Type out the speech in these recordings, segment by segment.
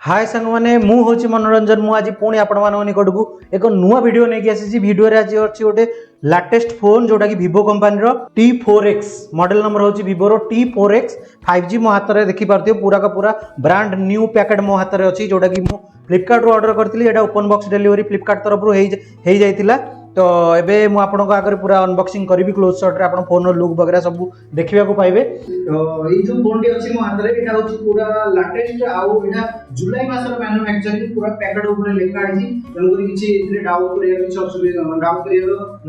हाय सांग मैंने मुझे मनोरंजन मु आज पुणी आपण निकट को एक नुआ वीडियो नहीं आसी वीडियो रे आज अच्छी गोटे लाटेस्ट फोन जोटा कि vivo कंपनी रो T4x मॉडल नंबर होची vivo रो T4x 5G मो हाथ रे देखि पारथियो पूरा का पूरा ब्रांड न्यू पैकेट मो हाथ रे अछि जोटा कि मु फ्लिपकार्ट रो ऑर्डर करथिली एटा ओपन बॉक्स डिलीवरी फ्लिपकार्ट तरफ रो हेई जाइतिला। तो एबे मु आपनको आगे पूरा अनबॉक्सिंग करी क्लोज शॉट रे आपण फोन रो लुक वगैरह सब देखिबा को पाइबे। तो ये जो फोन टी अछि मो हाथ रे एटा होछि पूरा लाटेस्ट आउ एटा जुलाई मासर मैन्युफैक्चरिंग पूरा पैकेट ऊपर लिखा आछि तनको किछि इतने डाउट करे किछि असुविधा डाउट करे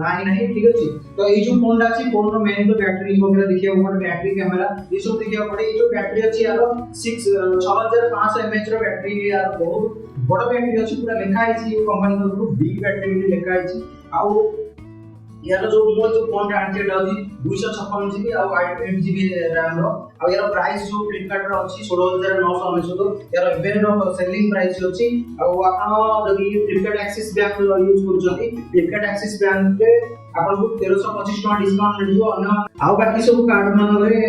नाही नाही ठीक अछि। तो ये जो फोन अछि फोन रो मेन तो बैटरी वगैरह देखियो ऊपर बैटरी कैमरा ये सब देखियो पड़े। ये जो बैटरी अछि यार 6500 mAh रो बैटरी यार बहुत बड़ बैटरी अछि पूरा लिखा आछि कंपनी तरफ बिग बैटरी लिखा आछि। आउ यार जो मो जो फोन आंटी डाउजी 256 जीबी और 8GB रैम रो और यार प्राइस जो फ्लिपकार्ट रो अछि 16999 यार एबे रो सेलिंग प्राइस अछि। और आपण जदी फ्लिपकार्ट एक्सिस बैंक यूज करछथि फ्लिपकार्ट एक्सिस बैंक पे आपण को 1325 टका डिस्काउंट मिल जो अन्य आउ बाकी सब कार्ड मन रे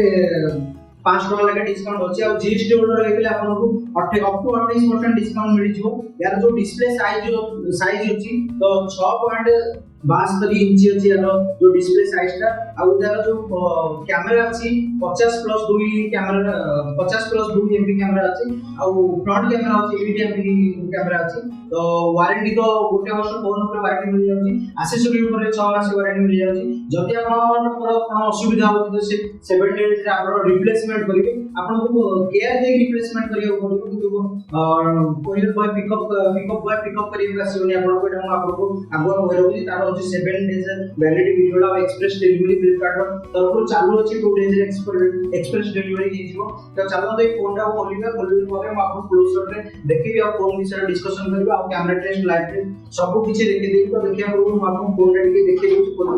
5 टका लगा डिस्काउंट अछि। और जीएसटी ऑर्डर लेके आपण को अप टू 28% डिस्काउंट मिल जो। यार जो डिस्प्ले साइज अछि तो 6.72 इंच अछि यार जो डिस्प्ले साइज ता आ उधर जो कैमरा अछि 50+2 कैमरा 50+2 एमपी कैमरा अछि आ फ्रंट कैमरा अछि 8 एमपी कैमरा अछि। तो वारंटी तो गोटे वर्ष फोन ऊपर वारंटी मिल जाउछि एक्सेसरी ऊपर 6 मास वारंटी मिल जाउछि। जदि आपण कोनो असुविधा हो तो से 7 डेज रे आपण रिप्लेसमेंट करिवे आपण को केयर दे रिप्लेसमेंट करियो पड़ो कि कोरियर बॉय पिकअप पिकअप करियो आसीबनी आपण को एटा आपण को आगो होइरोछि तार होछि 7 डेज वैलिडिटी जोडा एक्सप्रेस डिलीवरी फ्लिपकार्ट तरफ चालू अछि 2 डेज एक्सप्रेस डिलीवरी हिजिवो। तो चालो तो ए फोन टा खोलिबा खोलिबे परे हम आपण क्लोज शॉट रे देखिबे आ फोन विषय डिस्कशन करबा आ कैमरा टेस्ट लाइट टेस्ट सब कुछ देखि देबी। तो देखिया पूर्व हम आपण फोन टा के देखि देउ कोन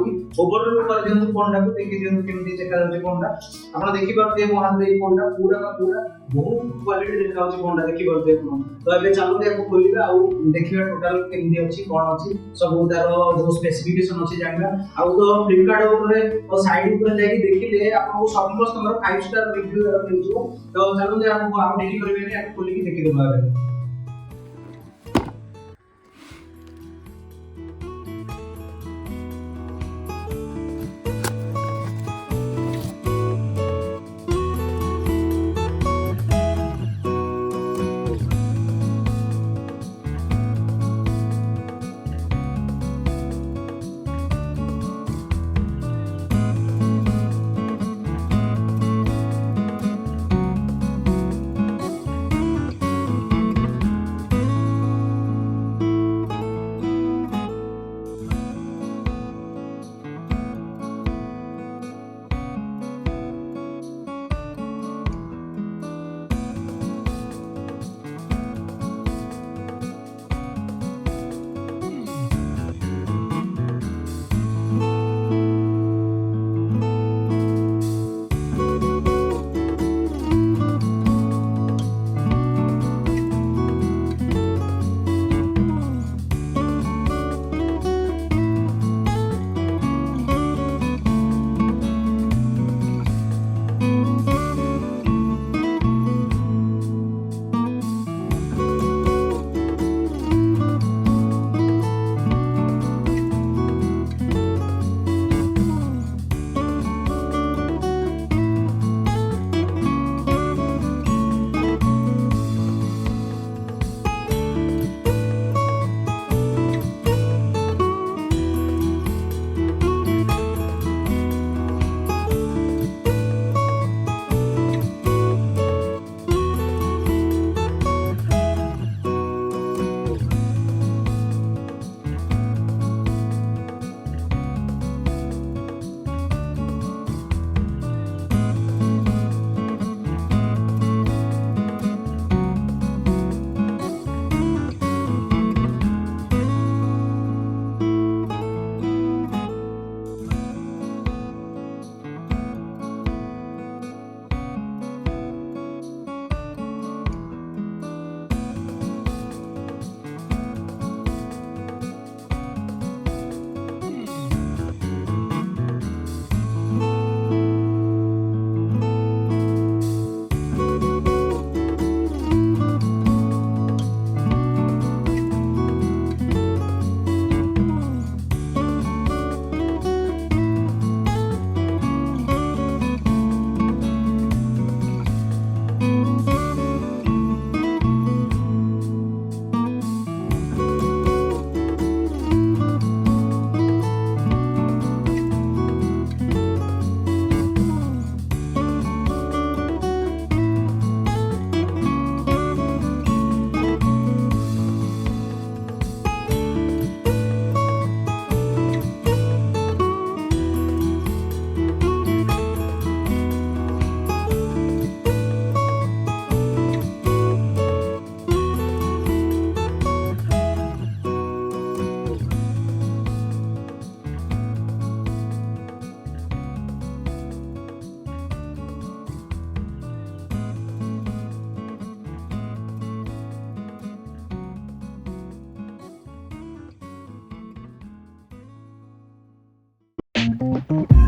ओवरऑल कर दियौ फोन टा को देखि दियौ केमति देखा जाउछि फोन टा आपण देखि पारते मो हाथ रे फोन टा पूरा का पूरा बहुत क्वालिटी देखा जाउछि फोन टा देखि पारते आपण। तो एबे चालो ते खोलिबा आ देखिबा टोटल केमति अछि कोन अछि सब तार जो स्पेसिफिकेशन अछि जानबा आ तो फ्लिपकार्ट ऊपर और साइड ऊपर जाई देखिले आपन समस्त 5 स्टार रिव्यू मिल जो। तो चालो ते आपन आप देखि करबे ने खोलि के देखि देबा। धन्यवाद।